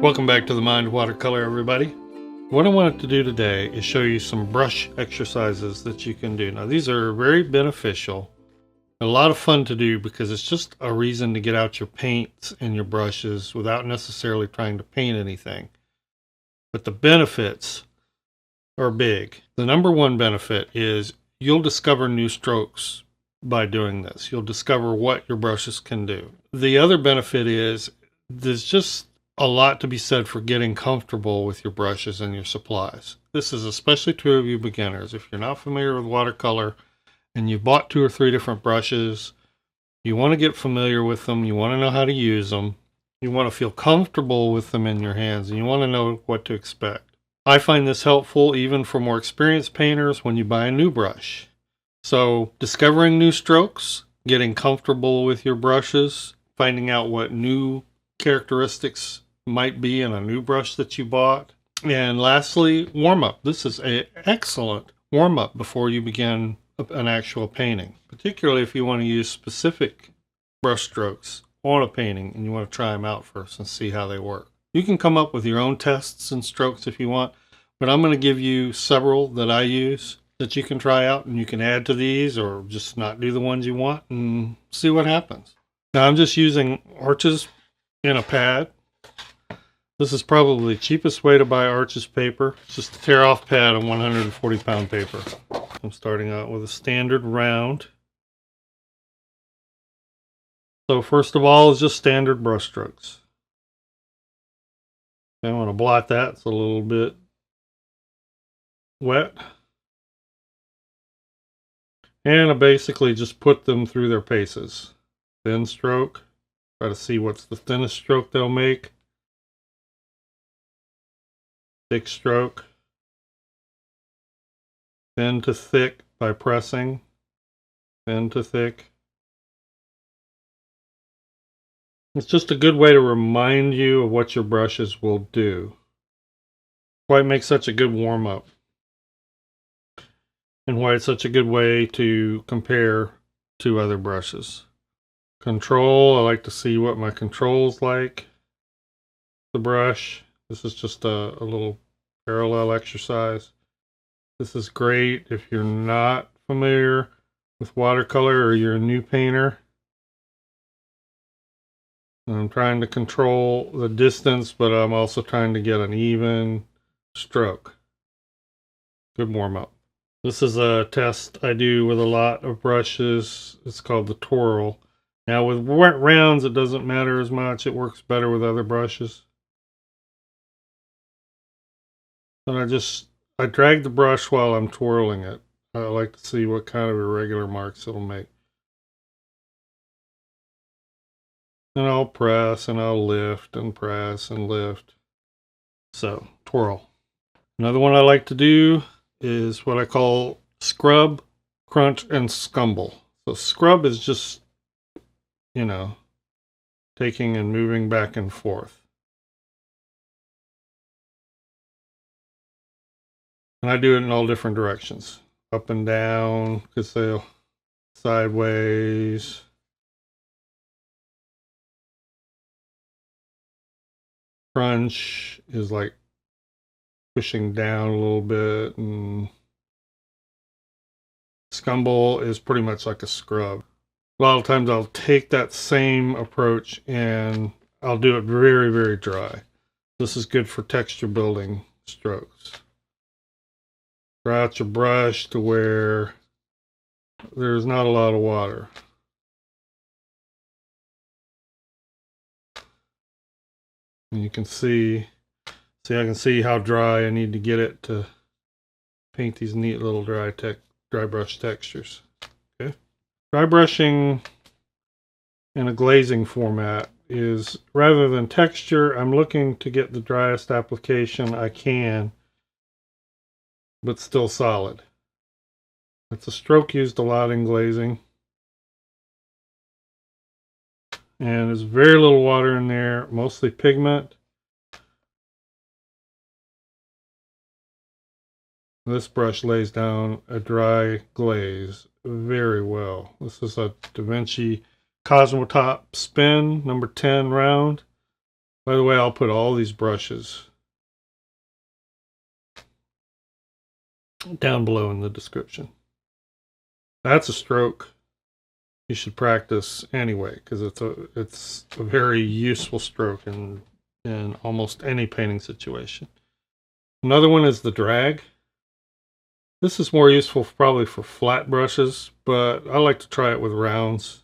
Welcome back to the Mind Watercolor, everybody. What I wanted to do today is show you some brush exercises that you can do. Now, these are very beneficial, a lot of fun to do because it's just a reason to get out your paints and your brushes without necessarily trying to paint anything. But the benefits are big. The number one benefit is you'll discover new strokes by doing this. You'll discover what your brushes can do. The other benefit is there's just a lot to be said for getting comfortable with your brushes and your supplies. This is especially true of you beginners. If you're not familiar with watercolor and you bought 2 or 3 different brushes, you want to get familiar with them, you want to know how to use them, you want to feel comfortable with them in your hands, and you want to know what to expect. I find this helpful even for more experienced painters when you buy a new brush. So, discovering new strokes, getting comfortable with your brushes, finding out what new characteristics might be in a new brush that you bought. And lastly, warm up. This is an excellent warm up before you begin an actual painting, particularly if you want to use specific brush strokes on a painting and you want to try them out first and see how they work. You can come up with your own tests and strokes if you want, but I'm going to give you several that I use that you can try out, and you can add to these or just not do the ones you want and see what happens. Now I'm just using arches in a pad. This is probably the cheapest way to buy arches paper. It's just a tear off pad on 140 pound paper. I'm starting out with a standard round. So first of all is just standard brush strokes. I want to blot that. It's a little bit wet. And I basically just put them through their paces. Thin stroke. Try to see what's the thinnest stroke they'll make. Thick stroke. Thin to thick by pressing. Thin to thick. It's just a good way to remind you of what your brushes will do. Why it makes such a good warm-up. And why it's such a good way to compare to other brushes. Control, I like to see what my control's like. The brush. This is just a little parallel exercise. This is great if you're not familiar with watercolor or you're a new painter. I'm trying to control the distance, but I'm also trying to get an even stroke. Good warm-up. This is a test I do with a lot of brushes. It's called the Toro. Now with rounds, it doesn't matter as much. It works better with other brushes. And I drag the brush while I'm twirling it. I like to see what kind of irregular marks it'll make. And I'll press and I'll lift and press and lift. So, twirl. Another one I like to do is what I call scrub, crunch, and scumble. So scrub is just, taking and moving back and forth. And I do it in all different directions. Up and down, because they'll sideways. Crunch is like pushing down a little bit, and scumble is pretty much like a scrub. A lot of times I'll take that same approach and I'll do it very, very dry. This is good for texture building strokes. Dry out your brush to where there's not a lot of water. And you can see I can see how dry I need to get it to paint these neat little dry brush textures. Okay. Dry brushing in a glazing format is, rather than texture, I'm looking to get the driest application I can, but still solid. It's a stroke used a lot in glazing. And there's very little water in there, mostly pigment. This brush lays down a dry glaze very well. This is a Da Vinci Cosmotop Spin number 10 round. By the way, I'll put all these brushes down below in the description. That's a stroke you should practice anyway, because it's a very useful stroke in almost any painting situation. Another one is the drag. This is more useful probably for flat brushes, but I like to try it with rounds.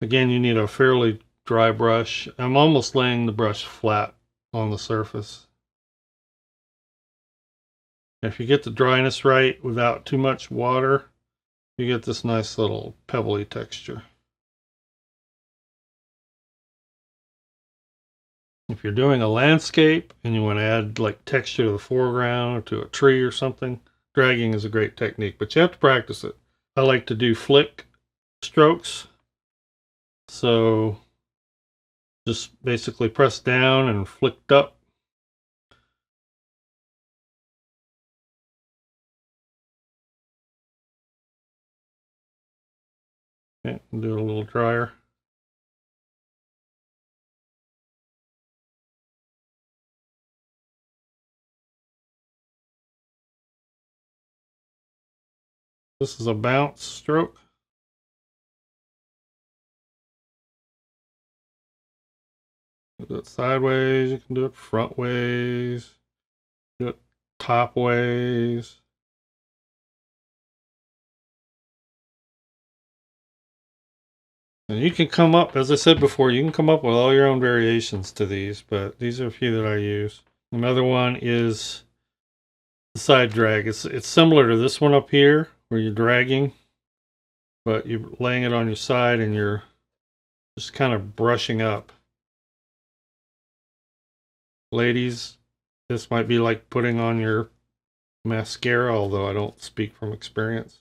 Again, you need a fairly dry brush. I'm almost laying the brush flat on the surface. If you get the dryness right without too much water, you get this nice little pebbly texture. If you're doing a landscape and you want to add like texture to the foreground or to a tree or something, dragging is a great technique, but you have to practice it. I like to do flick strokes. So just basically press down and flicked up. Okay, do it a little drier. This is a bounce stroke. Do it sideways, you can do it front ways, do it top ways. And you can come up, as I said before, you can come up with all your own variations to these, but these are a few that I use. Another one is the side drag. It's similar to this one up here, where you're dragging, but you're laying it on your side and you're just kind of brushing up. Ladies, this might be like putting on your mascara, although I don't speak from experience.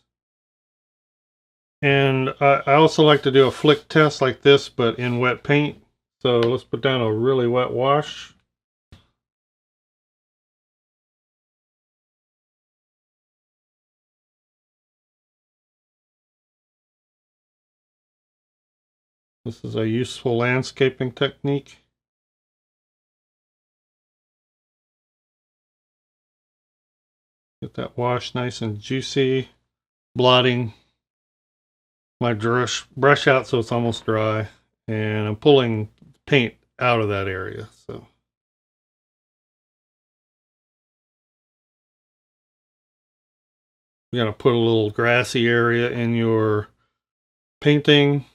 And I also like to do a flick test like this, but in wet paint. So let's put down a really wet wash. This is a useful landscaping technique. Get that wash nice and juicy. Blotting my brush out so it's almost dry. And I'm pulling paint out of that area. So you're going to put a little grassy area in your painting.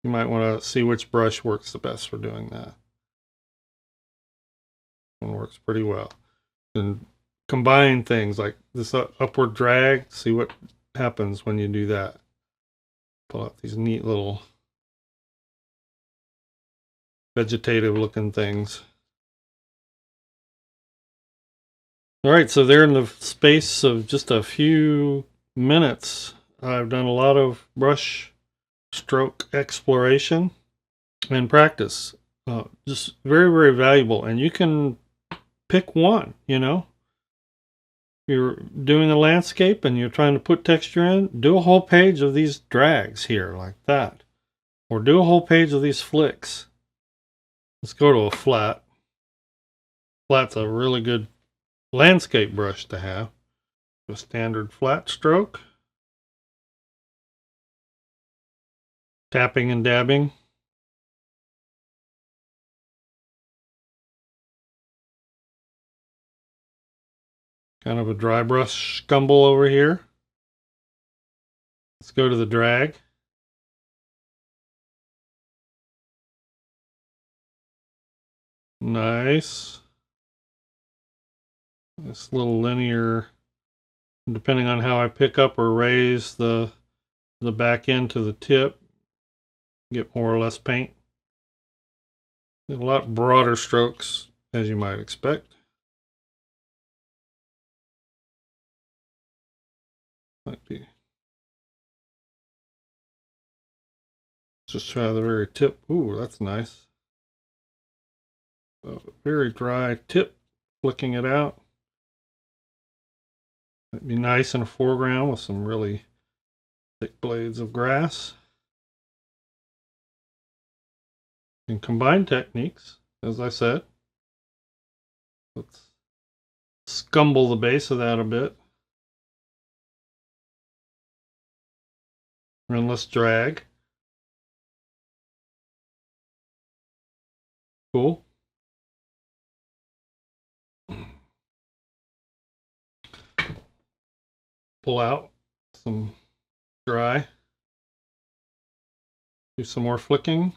You might want to see which brush works the best for doing that. One works pretty well. And combine things like this upward drag. See what happens when you do that. Pull out these neat little vegetative looking things. All right, so there in the space of just a few minutes, I've done a lot of brush stroke exploration and practice. Just very, very valuable. And you can pick one, you know. If you're doing a landscape and you're trying to put texture in, do a whole page of these drags here like that. Or do a whole page of these flicks. Let's go to a flat. Flat's a really good landscape brush to have. A standard flat stroke. Tapping and dabbing. Kind of a dry brush scumble over here. Let's go to the drag. Nice. This little linear, depending on how I pick up or raise the back end to the tip, get more or less paint. A lot broader strokes, as you might expect. Might be. Just try the very tip. Ooh, that's nice. A very dry tip, flicking it out. Might be nice in the foreground with some really thick blades of grass. And combine techniques. as I said. Let's scumble the base of that a bit. And let's drag. Cool. Pull out some dry. Do some more flicking.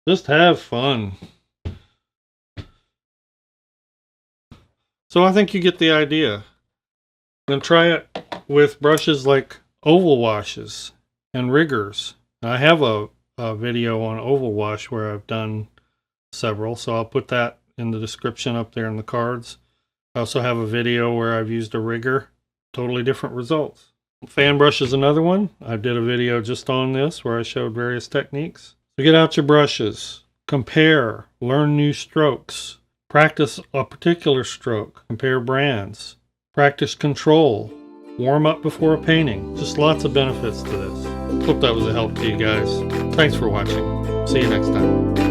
Just have fun. So I think you get the idea. Then try it with brushes like oval washes and riggers. I have a video on oval wash where I've done several, so I'll put that in the description up there in the cards. I also have a video where I've used a rigger. Totally different results. Fan brush is another one. I did a video just on this where I showed various techniques. So get out your brushes, compare, learn new strokes, practice a particular stroke, compare brands, practice control, warm up before a painting. Just lots of benefits to this. Hope that was a help to you guys. Thanks for watching. See you next time.